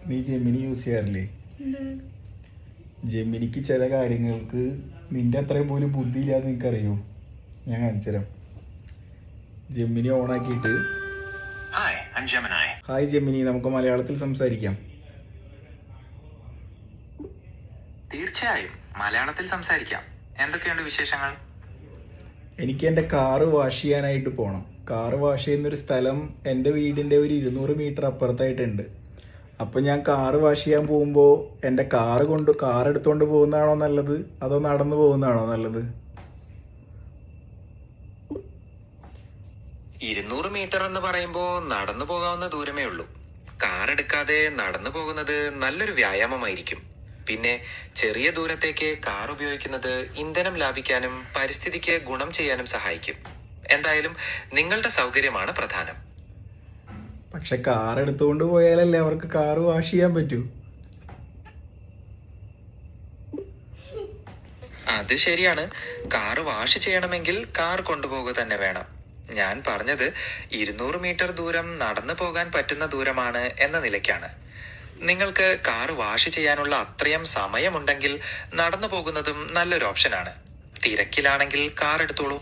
നീ Gemini use ചെയ്യാറില്ലേ? ജെമിനിക്ക് ചില കാര്യങ്ങൾക്ക് നിന്റെ അത്രയും പോലും ബുദ്ധിയില്ലാന്ന് നിനക്കറിയോ? ഞാൻ കാണിച്ചു തരാം. ജെമിനി ഓണാക്കിയിട്ട് ഹായ് ജെമിനി, നമുക്ക് മലയാളത്തിൽ സംസാരിക്കാം. തീർച്ചയായും മലയാളത്തിൽ സംസാരിക്കാം. എന്തൊക്കെയുണ്ട് വിശേഷങ്ങൾ? എനിക്ക് എൻ്റെ കാറ് വാഷ് ചെയ്യാനായിട്ട് പോകണം. കാറ് വാഷ് ചെയ്യുന്നൊരു സ്ഥലം എൻ്റെ വീടിൻ്റെ ഒരു 200 മീറ്റർ അപ്പുറത്തായിട്ടുണ്ട്. അപ്പോൾ ഞാൻ കാറ് വാഷ് ചെയ്യാൻ പോകുമ്പോൾ എൻ്റെ കാർ എടുത്തുകൊണ്ട് പോകുന്നതാണോ നല്ലത്, അതോ നടന്നു പോകുന്നതാണോ നല്ലത്? 200 മീറ്റർ എന്ന് പറയുമ്പോൾ നടന്നു പോകാവുന്ന ദൂരമേ ഉള്ളൂ. കാർ എടുക്കാതെ നടന്നു പോകുന്നത് നല്ലൊരു വ്യായാമമായിരിക്കും. പിന്നെ ചെറിയ ദൂരത്തേക്ക് കാർ ഉപയോഗിക്കുന്നത് ഇന്ധനം ലാഭിക്കാനും പരിസ്ഥിതിക്ക് ഗുണം ചെയ്യാനും സഹായിക്കും. എന്തായാലും നിങ്ങളുടെ സൗകര്യമാണ് പ്രധാനം. പക്ഷെ കാർ എടുത്തുകൊണ്ട് പോയാലല്ലേ അവർക്ക് കാറ് വാഷ് ചെയ്യാൻ പറ്റൂ. അത് ശരിയാണ്. കാർ വാഷ് ചെയ്യണമെങ്കിൽ കാർ കൊണ്ടുപോകുക തന്നെ വേണം. ഞാൻ പറഞ്ഞത് 200 മീറ്റർ ദൂരം നടന്നു പോകാൻ പറ്റുന്ന ദൂരമാണ് എന്ന നിലയ്ക്കാണ്. നിങ്ങൾക്ക് കാർ വാഷ് ചെയ്യാനുള്ള അത്രയും സമയമുണ്ടെങ്കിൽ നടന്നു പോകുന്നതും നല്ലൊരു ഓപ്ഷനാണ്. തിരക്കിലാണെങ്കിൽ കാർ എടുത്തോളൂ.